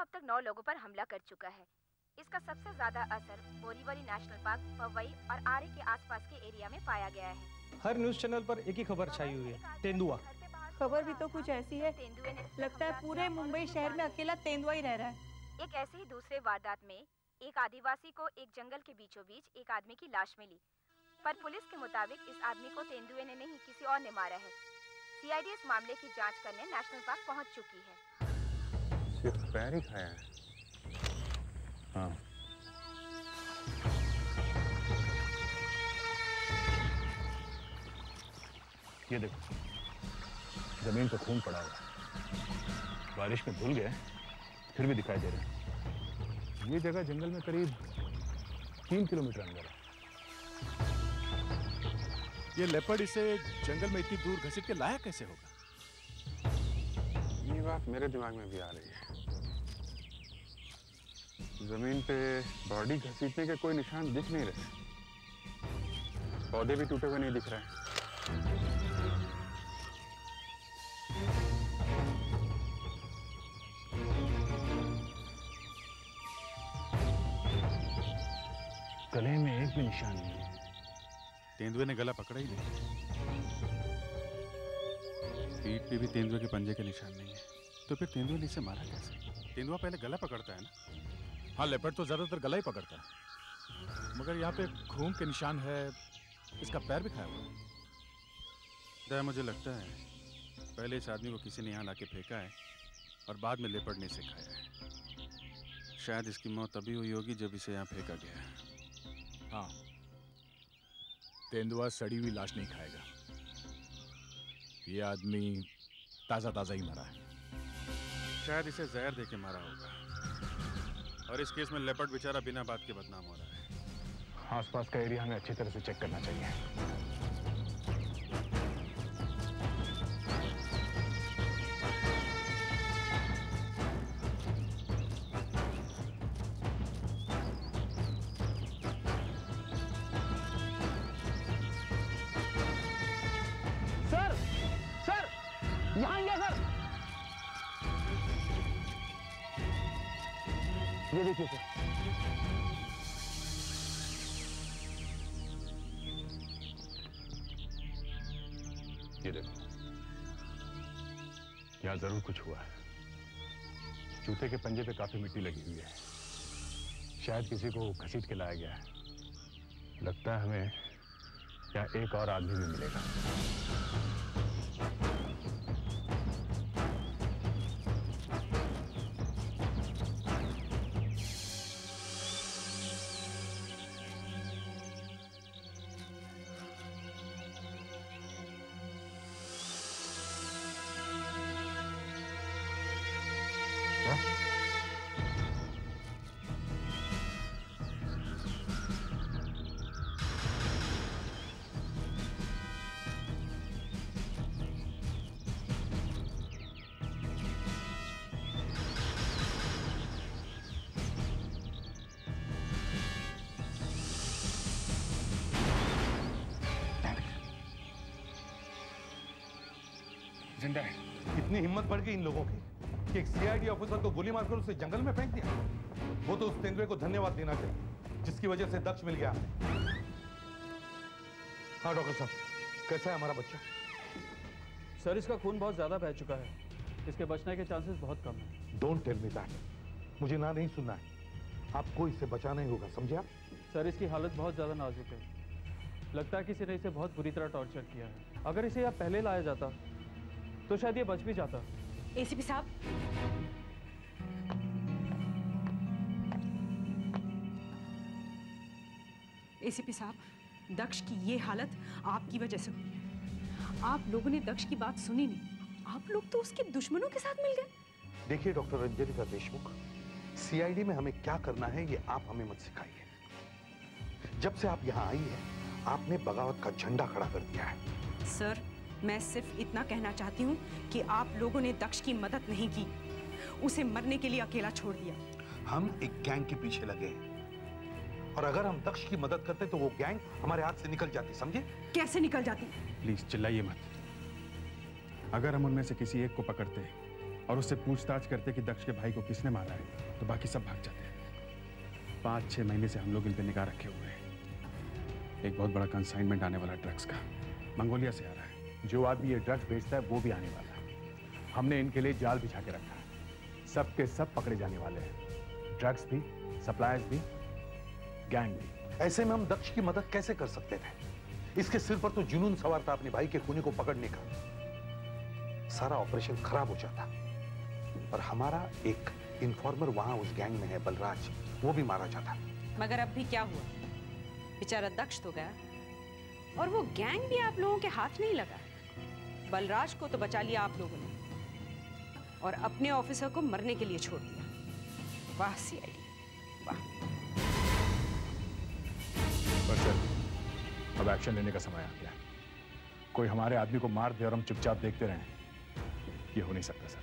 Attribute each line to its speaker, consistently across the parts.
Speaker 1: अब तक 9 लोगों पर हमला कर चुका है। इसका सबसे ज्यादा असर बोरीवली नेशनल पार्क, पवई और आरे के आसपास के एरिया में पाया गया है।
Speaker 2: हर न्यूज चैनल पर एक ही खबर छाई हुई है, तेंदुआ।
Speaker 3: खबर भी तो कुछ ऐसी है, लगता है पूरे मुंबई शहर में अकेला तेंदुआ ही रह रहा है।
Speaker 1: एक ऐसे ही दूसरे वारदात में एक आदिवासी को एक जंगल के बीचों बीच एक आदमी की लाश मिली, पर पुलिस के मुताबिक इस आदमी को तेंदुए ने नहीं, किसी और ने मारा है। सीआईडी इस मामले की जांच करने नेशनल पार्क पहुंच चुकी है।
Speaker 4: सिर्फ पैर ही खाया है। हाँ। ये देखो, जमीन पर खून पड़ा हुआ है। बारिश में धुल गए, फिर भी दिखाई दे रहे हैं। ये जगह जंगल में करीब 3 किलोमीटर अंदर है।
Speaker 5: ये लेपर्ड इसे जंगल में इतनी दूर घसीट के लाया कैसे होगा?
Speaker 4: ये बात मेरे दिमाग में भी आ रही है। जमीन पे बॉडी घसीटने के कोई निशान दिख नहीं रहे। पौधे भी टूटे हुए नहीं दिख रहे हैं। गले में एक भी निशान नहीं है।
Speaker 5: तेंदुए ने गला पकड़ा ही नहीं। पीठ पे भी तेंदुए के पंजे के निशान नहीं है। तो फिर तेंदुए ने इसे मारा कैसे? तेंदुआ पहले गला पकड़ता है ना? हाँ, लेपर्ड तो ज्यादातर गला ही पकड़ता है, मगर यहाँ पे खून के निशान है। इसका पैर भी खाया हुआ है। मुझे लगता है पहले इस आदमी को किसी ने यहाँ लाके फेंका है और बाद में लेपर्ड ने इसे खाया है। शायद इसकी मौत तभी हुई होगी जब इसे यहाँ फेंका गया है। हाँ, तेंदुआ सड़ी हुई लाश नहीं खाएगा। ये आदमी ताजा ताजा ही मरा है। शायद इसे जहर देके मारा होगा, और इस केस में लेपर्ड बेचारा बिना बात के बदनाम हो रहा है।
Speaker 4: आसपास का एरिया हमें अच्छी तरह से चेक करना चाहिए। ये देखिए सर, ये देखो, यहाँ जरूर कुछ हुआ है। जूते के पंजे पे काफी मिट्टी लगी हुई है। शायद किसी को घसीट के लाया गया है। लगता है हमें यहाँ एक और आदमी भी मिलेगा।
Speaker 6: जिंदा है। इतनी हिम्मत बढ़ गई इन लोगों की कि एक सीआईडी ऑफिसर को गोली मारकर उसे जंगल में फेंक दिया। वो तो उस तेंदुए को धन्यवाद देना चाहिए जिसकी वजह से दक्ष मिल गया। हाँ डॉक्टर साहब, कैसा है हमारा बच्चा?
Speaker 2: सर, इसका खून बहुत ज्यादा बह चुका है। इसके बचने के चांसेस बहुत कम है।
Speaker 6: Don't tell me that. मुझे ना नहीं सुनना है। आपको इससे बचाना ही होगा, समझे आप?
Speaker 2: सर, इसकी हालत बहुत ज्यादा नाजुक है। लगता है किसी ने इसे बहुत बुरी तरह टॉर्चर किया है। अगर इसे यहाँ पहले लाया जाता तो शायद ये बच भी जाता।
Speaker 3: एसीपी साहब, एसीपी साहब, दक्ष की ये हालत आपकी वजह से हुई है। आप लोगों ने दक्ष की बात सुनी नहीं। आप लोग तो उसके दुश्मनों के साथ मिल गए।
Speaker 6: देखिए डॉक्टर रंजनिका देशमुख, सीआईडी में हमें क्या करना है ये आप हमें मत सिखाइए। जब से आप यहाँ आई है आपने बगावत का झंडा खड़ा कर दिया है।
Speaker 3: सर, मैं सिर्फ इतना कहना चाहती हूँ कि आप लोगों ने दक्ष की मदद नहीं की, उसे मरने के लिए अकेला छोड़ दिया।
Speaker 6: हम एक गैंग के पीछे लगे हैं और अगर हम दक्ष की मदद करते तो वो गैंग हमारे हाथ से निकल जाती, समझे?
Speaker 3: कैसे निकल जाती?
Speaker 5: प्लीज चिल्लाइए मत। अगर हम उनमें से किसी एक को पकड़ते और उससे पूछताछ करते कि दक्ष के भाई को किसने मारा है, तो बाकी सब भाग जाते हैं। 5-6 महीने से हम लोग इन पे निगाह रखे हुए हैं। एक बहुत बड़ा कंसाइनमेंट आने वाला ड्रग्स का, मंगोलिया से आ रहा है।
Speaker 4: जो आदमी ये ड्रग्स बेचता है वो भी आने वाला है। हमने इनके लिए जाल बिछा के रखा है। सब के सब पकड़े जाने वाले हैं, ड्रग्स भी, सप्लायर्स भी, गैंग भी।
Speaker 6: ऐसे में हम दक्ष की मदद कैसे कर सकते थे? इसके सिर पर तो जुनून सवार था अपने भाई के खूनी को पकड़ने का। सारा ऑपरेशन खराब हो जाता और हमारा एक इन्फॉर्मर वहां उस गैंग में है, बलराज, वो भी मारा जाता।
Speaker 3: मगर अब भी क्या हुआ? बेचारा दक्ष तो गया और वो गैंग भी आप लोगों के हाथ नहीं लगा। बलराज को तो बचा लिया आप लोगों ने और अपने ऑफिसर को मरने के लिए छोड़ दिया। वाह सीआईडी, वाह।
Speaker 4: पर सर, अब एक्शन लेने का समय आ गया। कोई हमारे आदमी को मार दे और हम चुपचाप देखते रहें, ये हो नहीं सकता सर।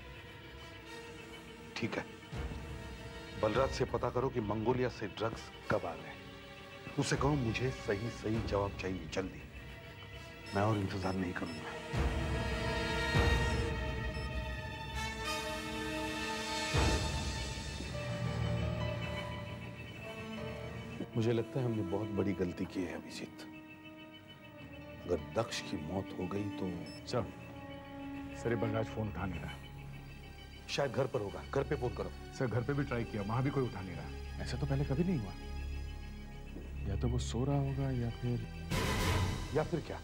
Speaker 6: ठीक है, बलराज से पता करो कि मंगोलिया से ड्रग्स कब आ गए। उसे कहो मुझे सही सही जवाब चाहिए, जल्दी। मैं और इंतजार नहीं करूंगा। मुझे लगता है हमने बहुत बड़ी गलती की है अभिजीत। अगर दक्ष की मौत हो गई तो
Speaker 4: सर ये बलराज फोन उठा नहीं रहा।
Speaker 6: शायद घर पर होगा, घर पे फोन करो।
Speaker 4: सर घर पे भी ट्राई किया, वहां भी कोई उठा नहीं रहा। ऐसा तो पहले कभी नहीं हुआ। या तो वो सो रहा होगा या फिर
Speaker 6: क्या?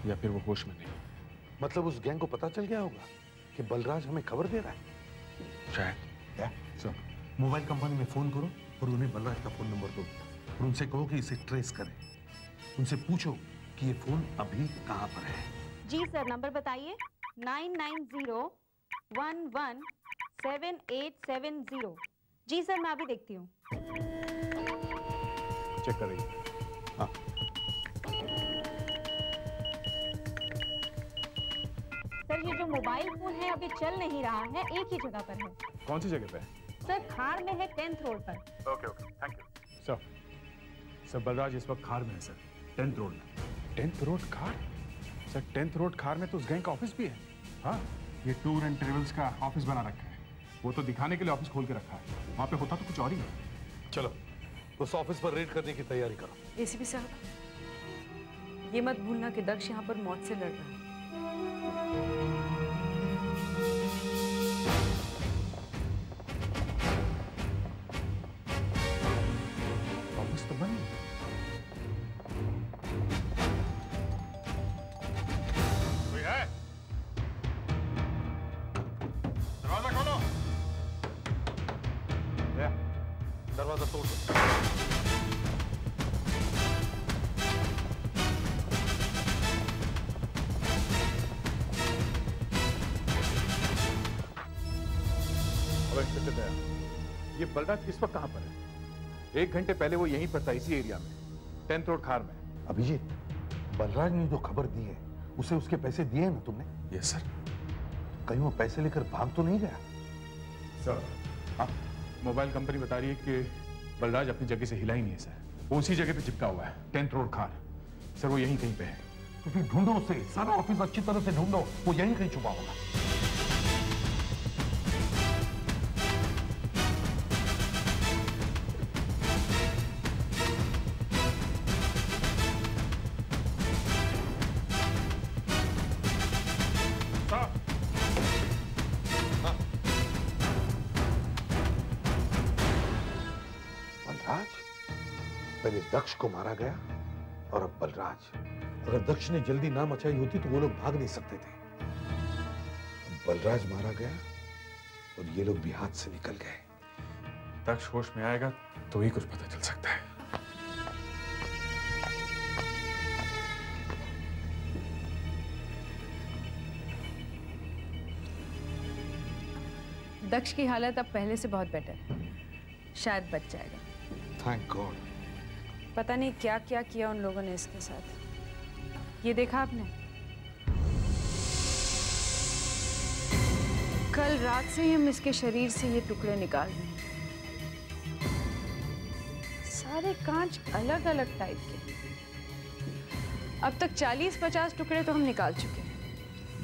Speaker 4: या फिर वो होश में नहीं।
Speaker 6: मतलब उस गैंग को पता चल गया होगा कि बलराज हमें खबर दे रहा है।
Speaker 4: शायद।
Speaker 6: क्या? सर मोबाइल कंपनी में फोन करो और उन्हें बलराज का फोन नंबर दो और उनसे कहो कि इसे ट्रेस करें। उनसे पूछो कि ये फोन अभी कहां पर है।
Speaker 7: जी सर, नंबर बताइए। 9901178770। जी सर, मैं अभी देखती हूँ।
Speaker 4: चेक कर रही है।
Speaker 6: हाँ।
Speaker 7: सर ये जो मोबाइल फोन है अभी चल नहीं रहा है, एक ही जगह पर है।
Speaker 4: कौन सी जगह पे है?
Speaker 7: सर खार में है, 10th रोड पर।
Speaker 4: Okay thank you. Sir Balraj इस वक्त खार में है सर, 10th रोड में।
Speaker 5: 10th रोड खार? सर 10th रोड खार में तो उस गैंग का ऑफिस भी है। हाँ, ये टूर एंड ट्रेवल्स का ऑफिस बना रखा है। वो तो दिखाने के लिए ऑफिस खोल के रखा है, वहां पे होता तो कुछ और ही है।
Speaker 6: चलो उस ऑफिस पर रेड करने की तैयारी करो।
Speaker 3: एसीपी साहब, ये मत भूलना कि दक्ष यहाँ पर मौत से लड़ रहा है।
Speaker 5: ऑफिस तो बंद है।
Speaker 4: कोई है? दरवाजा खोलो।
Speaker 6: दरवाजा तोड़ दो।
Speaker 4: ये बलराज इस वक्त कहां पर है? 1 घंटे पहले वो यहीं पर था, इसी एरिया में, 10th रोड खार में।
Speaker 6: अभिजीत, बलराज ने जो खबर दी है उसे उसके पैसे दिए ना तुमने?
Speaker 5: Yes sir.
Speaker 6: कहीं वो पैसे लेकर भाग तो नहीं गया?
Speaker 4: सर मोबाइल कंपनी बता रही है कि बलराज अपनी जगह से हिला ही नहीं है सर। वो उसी जगह पे चिपका हुआ है, 10th रोड खार। सर वो यहीं कहीं पे है।
Speaker 6: तो फिर ढूंढो उसे, सारा ऑफिस अच्छी तरह से ढूंढो, वो यहीं कहीं छुपा होगा। पहले दक्ष को मारा गया और अब बलराज। अगर दक्ष ने जल्दी ना मचाई होती तो वो लोग भाग नहीं सकते थे। बलराज मारा गया और ये लोग भी हाथ से निकल गए।
Speaker 5: दक्ष होश में आएगा तो ही कुछ पता चल सकता है।
Speaker 3: दक्ष की हालत अब पहले से बहुत बेटर है, शायद बच जाएगा।
Speaker 6: Thank God.
Speaker 3: पता नहीं क्या क्या किया उन लोगों ने इसके साथ। ये देखा आपने? कल रात से ही हम इसके शरीर से ये टुकड़े निकाल रहे हैं। सारे कांच अलग अलग टाइप के। अब तक 40-50 टुकड़े तो हम निकाल चुके हैं।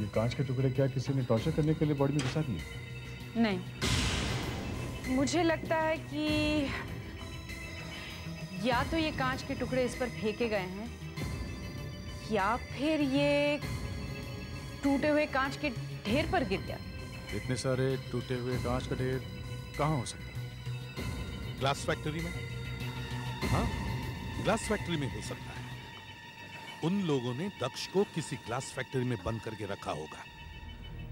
Speaker 5: ये कांच के टुकड़े क्या किसी ने टॉर्चर करने के लिए बॉडी में घुसा दिए?
Speaker 3: नहीं, मुझे लगता है कि या तो ये कांच के टुकड़े इस पर फेंके गए हैं या फिर ये टूटे हुए कांच के ढेर पर गिर गया।
Speaker 5: इतने सारे टूटे हुए कांच का ढेर कहाँ हो सकता है?
Speaker 6: ग्लास फैक्ट्री में? हाँ, ग्लास फैक्ट्री में हो सकता है। उन लोगों ने दक्ष को किसी ग्लास फैक्ट्री में बंद करके रखा होगा।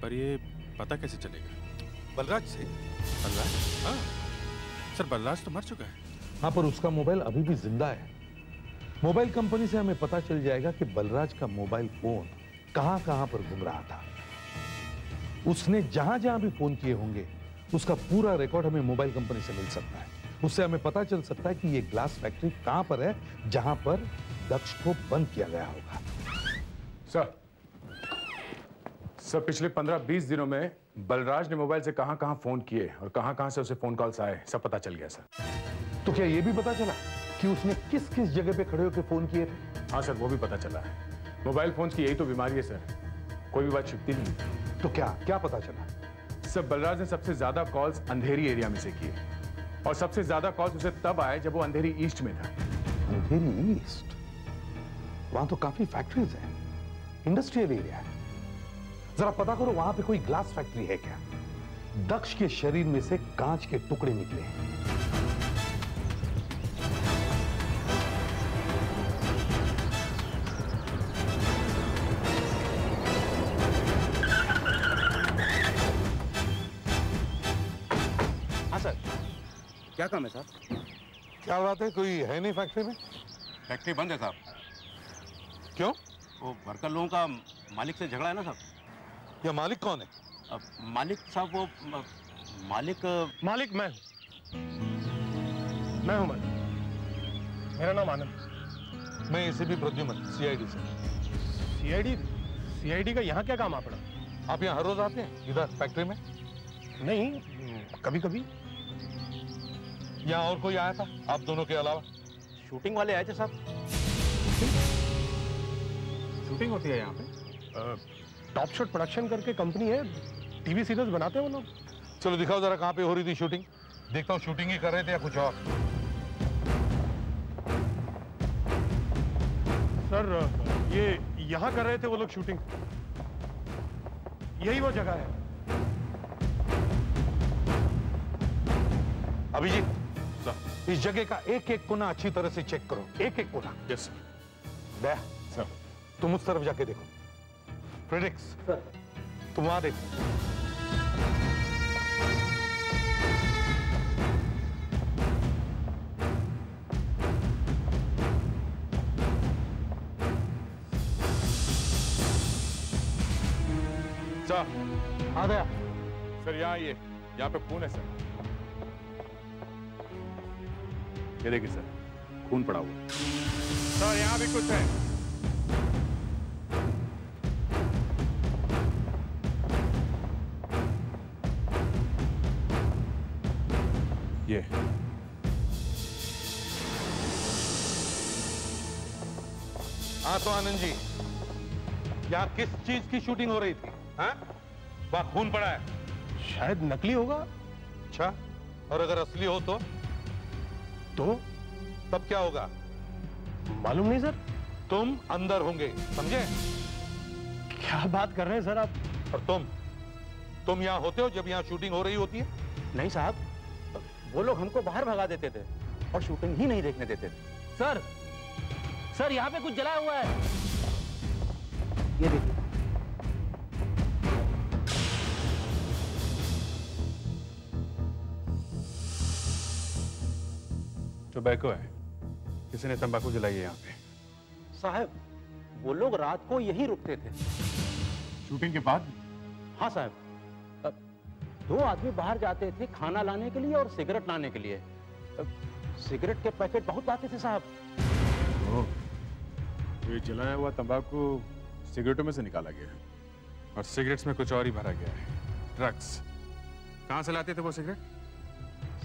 Speaker 5: पर ये पता कैसे चलेगा?
Speaker 6: बलराज से।
Speaker 5: बलराज?
Speaker 6: हाँ
Speaker 5: सर, बलराज तो मर चुका है।
Speaker 6: हाँ, पर उसका मोबाइल अभी भी जिंदा है। मोबाइल कंपनी से हमें पता चल जाएगा कि बलराज का मोबाइल फोन कहां कहां पर घूम रहा था। उसने जहां जहां भी फोन किए होंगे उसका पूरा रिकॉर्ड हमें मोबाइल कंपनी से मिल सकता है। उससे हमें पता चल सकता है कि ये ग्लास फैक्ट्री कहां पर है जहां पर दक्ष को बंद किया गया होगा।
Speaker 5: सर, पिछले 15-20 दिनों में बलराज ने मोबाइल से कहां-कहां फोन किए और कहां-कहां से उसे फोन कॉल्स आए, सब पता चल गया सर।
Speaker 6: तो क्या ये भी पता चला कि उसने किस किस जगह पे खड़े होकर फोन किए थे?
Speaker 5: हाँ सर, वो भी पता चला है। मोबाइल फोन की यही तो बीमारी है सर, कोई भी बात छिपती नहीं।
Speaker 6: तो क्या क्या पता चला?
Speaker 5: सर, बलराज ने सबसे ज्यादा कॉल्स अंधेरी एरिया में से किए और सबसे ज्यादा कॉल्स उसे तब आए जब वो अंधेरी ईस्ट में था।
Speaker 6: अंधेरी ईस्ट? वहां तो काफी फैक्ट्रीज हैं, इंडस्ट्रियल एरिया है। जरा पता करो वहां पे कोई ग्लास फैक्ट्री है क्या? दक्ष के शरीर में से कांच के टुकड़े निकले हैं।
Speaker 8: हाँ सर, क्या काम है साहब?
Speaker 6: क्या बात है, कोई है नहीं फैक्ट्री में?
Speaker 8: फैक्ट्री बंद है साहब।
Speaker 6: क्यों?
Speaker 8: वो वर्कर लोगों का मालिक से झगड़ा है ना साहब।
Speaker 6: या मालिक कौन है?
Speaker 8: अब मालिक साहब वो मालिक
Speaker 9: मैं हूं मालिक। मेरा नाम आनंद।
Speaker 6: मैं एसीपी प्रद्युमन, सीआईडी से।
Speaker 9: सीआईडी का यहाँ क्या काम आ पड़ा?
Speaker 6: आप यहाँ हर रोज आते हैं इधर फैक्ट्री में?
Speaker 9: नहीं, कभी कभी।
Speaker 6: यहाँ और कोई आया था आप दोनों के अलावा?
Speaker 8: शूटिंग वाले आए थे साहब।
Speaker 5: शूटिंग होती है यहाँ पे?
Speaker 9: टॉप शॉट प्रोडक्शन करके कंपनी है, टीवी सीरीज बनाते हैं वो लोग।
Speaker 6: चलो दिखाओ जरा कहाँ पे हो रही थी शूटिंग। देखता हूँ शूटिंग ही कर रहे थे या कुछ और।
Speaker 9: सर, ये यहाँ कर रहे थे वो लोग शूटिंग। यही वो जगह है।
Speaker 6: अभिजीत, इस जगह का एक एक कोना अच्छी तरह से चेक करो, एक एक कोना।
Speaker 5: Yes sir.
Speaker 6: दया
Speaker 5: सर,
Speaker 6: तुम उस तरफ जाके देखो। फ्रेडिक्स, तुम वहां देखो।
Speaker 5: सर।
Speaker 6: हाँ दया।
Speaker 5: सर, यहाँ पे खून है सर। ये देखिए सर, खून पड़ा हुआ। सर, यहाँ भी कुछ है। ये
Speaker 6: हाँ तो आनंद जी, यहाँ किस चीज की शूटिंग हो रही थी? हाँ, वहाँ खून पड़ा है।
Speaker 9: शायद नकली होगा।
Speaker 6: अच्छा, और अगर असली हो तो तब क्या होगा?
Speaker 9: मालूम नहीं सर।
Speaker 6: तुम अंदर होंगे, समझे?
Speaker 9: क्या बात कर रहे हैं सर आप?
Speaker 6: और तुम यहाँ होते हो जब यहाँ शूटिंग हो रही होती है?
Speaker 8: नहीं साहब, वो लोग हमको बाहर भगा देते थे और शूटिंग ही नहीं देखने देते थे।
Speaker 10: सर यहाँ पे कुछ जला हुआ है।
Speaker 8: ये देखिए।
Speaker 5: टोबैको है, किसी ने तंबाकू जलाई है यहाँ पे।
Speaker 8: साहब, वो लोग रात को यही रुकते थे।
Speaker 5: शूटिंग के बाद?
Speaker 8: हाँ साहब, 2 आदमी बाहर जाते थे खाना लाने के लिए और सिगरेट लाने के लिए। सिगरेट के पैकेट बहुत लाते थे साहब।
Speaker 5: तो ये जलाया हुआ तंबाकू सिगरेटों में से निकाला गया है और सिगरेट्स में कुछ और ही भरा गया है, ड्रग्स। कहाँ से लाते थे वो सिगरेट?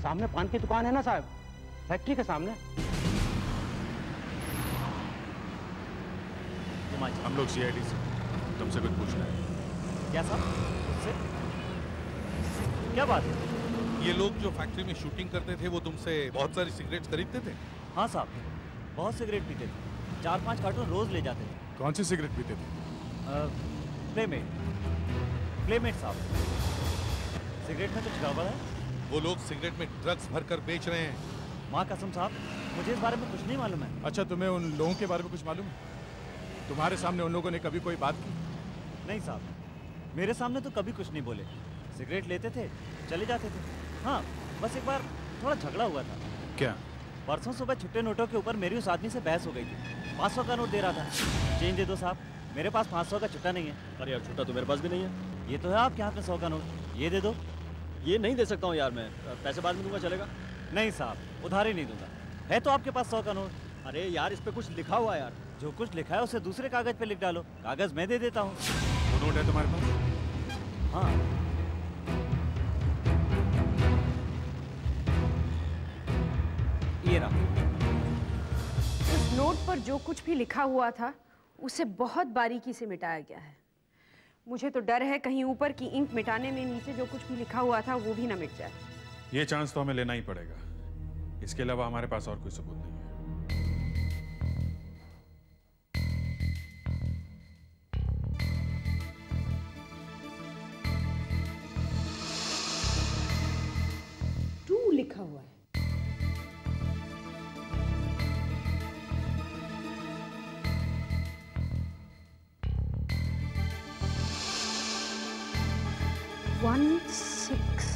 Speaker 8: सामने पान की दुकान है ना साहब, फैक्ट्री के सामने।
Speaker 5: हम लोग सीआईडी से तुमसे कुछ पूछना है।
Speaker 10: क्या साहब?
Speaker 11: क्या बात है?
Speaker 6: ये लोग जो फैक्ट्री में शूटिंग करते थे वो तुमसे बहुत सारी सिगरेट्स खरीदते थे?
Speaker 11: हाँ साहब, बहुत सिगरेट पीते थे, 4-5 कार्टून रोज ले जाते थे।
Speaker 5: कौन सी सिगरेट पीते थे?
Speaker 11: प्लेमेट साहब। सिगरेट में कुछ गड़बड़ है?
Speaker 6: वो लोग सिगरेट में ड्रग्स भरकर बेच रहे हैं।
Speaker 11: माँ कसम साहब, मुझे इस बारे में कुछ नहीं मालूम है।
Speaker 5: अच्छा, तुम्हें उन लोगों के बारे में कुछ मालूम है? तुम्हारे सामने उन लोगों ने कभी कोई बात की?
Speaker 11: नहीं साहब, मेरे सामने तो कभी कुछ नहीं बोले। सिगरेट लेते थे, चले जाते थे। हाँ, बस एक बार थोड़ा झगड़ा हुआ था।
Speaker 5: क्या?
Speaker 11: परसों सुबह छुट्टे नोटों के ऊपर मेरी उस आदमी से बहस हो गई थी। 500 का नोट दे रहा था। चेंज दे दो साहब, मेरे पास 500 का छुट्टा नहीं है।
Speaker 10: अरे यार, छुट्टा तो मेरे पास भी नहीं है।
Speaker 11: ये तो है आपके हाथ में 100 का नोट, ये दे दो।
Speaker 10: ये नहीं दे सकता हूँ यार मैं, पैसे बाद में दूंगा, चलेगा?
Speaker 11: नहीं साहब, उधार ही नहीं दूंगा। है तो आपके पास 100 का नोट।
Speaker 10: अरे यार, इस पे कुछ लिखा हुआ है यार।
Speaker 11: जो कुछ लिखा है उसे दूसरे कागज पे लिख डालो, कागज मैं दे देता हूँ।
Speaker 5: वो नोट है तुम्हारे पास?
Speaker 11: हाँ। ये रहा।
Speaker 3: उस नोट पर जो कुछ भी लिखा हुआ था उसे बहुत बारीकी से मिटाया गया है। मुझे तो डर है कहीं ऊपर की इंक मिटाने में नीचे जो कुछ भी लिखा हुआ था वो भी ना मिट जाए।
Speaker 5: ये चांस तो हमें लेना ही पड़ेगा। इसके अलावा हमारे पास और कोई सबूत नहीं है।
Speaker 3: टू लिखा हुआ है। One six.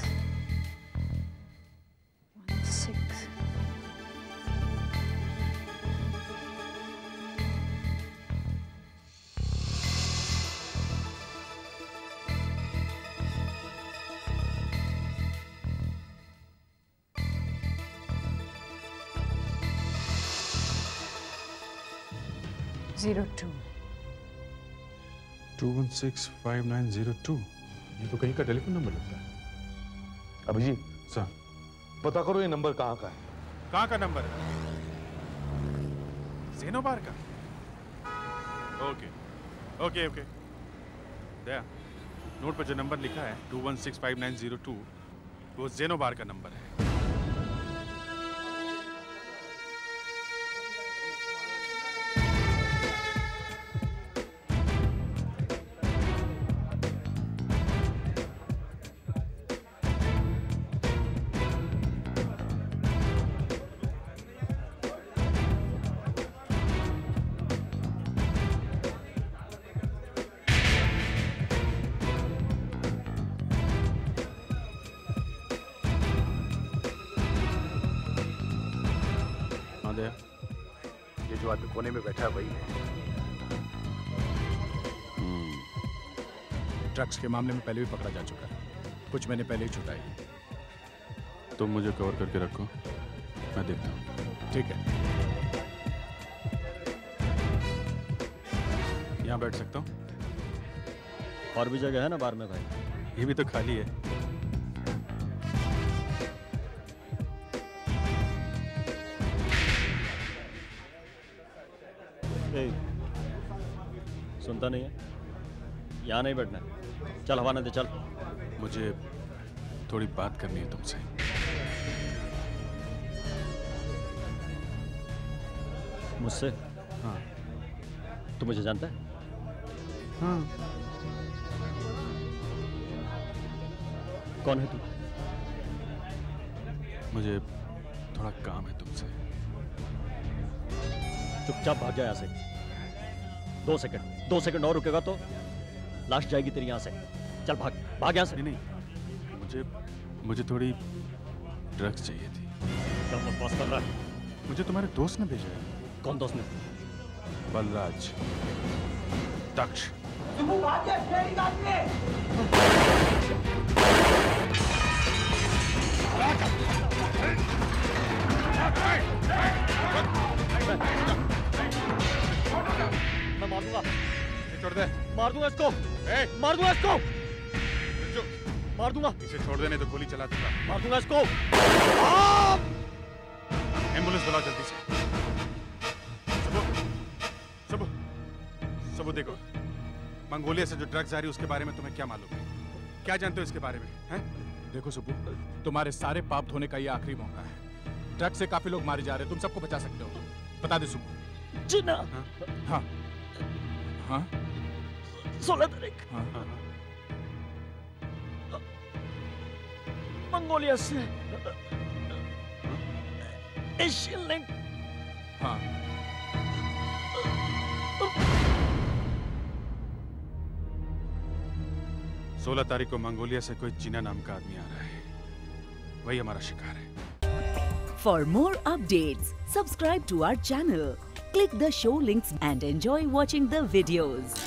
Speaker 3: Zero two.
Speaker 5: 2165902। ये तो कहीं का टेलीफोन नंबर लगता है।
Speaker 6: अभिजीत
Speaker 5: सर,
Speaker 6: पता करो ये नंबर कहाँ का है।
Speaker 5: कहाँ का नंबर है? ज़ेनोबार का? Okay okay okay. Daya, note पर जो नंबर लिखा है 2165902 वो ज़ेनोबार का नंबर है।
Speaker 4: ये जो आदमी कोने में बैठा है वही है।
Speaker 5: ड्रग्स के मामले में पहले भी पकड़ा जा चुका है, कुछ महीने पहले ही छुटाई। तुम मुझे कवर करके रखो, मैं देखता हूँ। ठीक है, यहाँ बैठ सकता हूँ?
Speaker 10: और भी जगह है ना बार में भाई?
Speaker 5: ये भी तो खाली है।
Speaker 10: सुनता नहीं है? यहाँ नहीं बैठना है, चल हवा न दे, चल।
Speaker 5: मुझे थोड़ी बात करनी है तुमसे।
Speaker 10: मुझसे?
Speaker 5: हाँ।
Speaker 10: तू मुझे जानता है?
Speaker 5: हाँ।
Speaker 10: कौन है तू?
Speaker 5: मुझे थोड़ा काम है तुमसे।
Speaker 10: चुपचाप भाग जा यहाँ से। 2 सेकंड और रुकेगा तो लाश जाएगी तेरी यहाँ से। चल भाग भाग यहाँ से।
Speaker 5: नहीं, मुझे थोड़ी ड्रग्स चाहिए थी।
Speaker 10: क्या बकवास कर रहा है?
Speaker 5: मुझे तुम्हारे दोस्त ने भेजा है।
Speaker 10: कौन दोस्त ने?
Speaker 5: बलराज, दक्ष।
Speaker 10: मैं मार दूंगा।
Speaker 5: छोड़ दे।
Speaker 10: मार दूंगा इसको। मार दूंगा इसको। मार दूंगा।
Speaker 5: इसे छोड़ दे नहीं तो गोली चला दूंगा।
Speaker 10: मार दूंगा इसको।
Speaker 5: एम्बुलेंस बुलाओ जल्दी से। सबू देखो, मंगोलिया से जो ड्रग्स आ रही है उसके बारे में तुम्हें क्या मालूम है? क्या जानते हो इसके बारे में? हैं? देखो सुब्बू, तुम्हारे सारे पाप धोने का ये आखिरी मौका है। ट्रक से काफी लोग मारे जा रहे हैं, तुम सबको बचा सकते हो। बता दे सुब्बू।
Speaker 10: जी ना।
Speaker 5: हाँ हाँ
Speaker 10: 16 तारीख मंगोलिया से एशियन लिंक।
Speaker 5: हाँ 16 तारीख को मंगोलिया से कोई चीना नाम का आदमी आ रहा है, वही हमारा शिकार है।
Speaker 12: For more updates, subscribe to our channel, click the show links and enjoy watching the videos.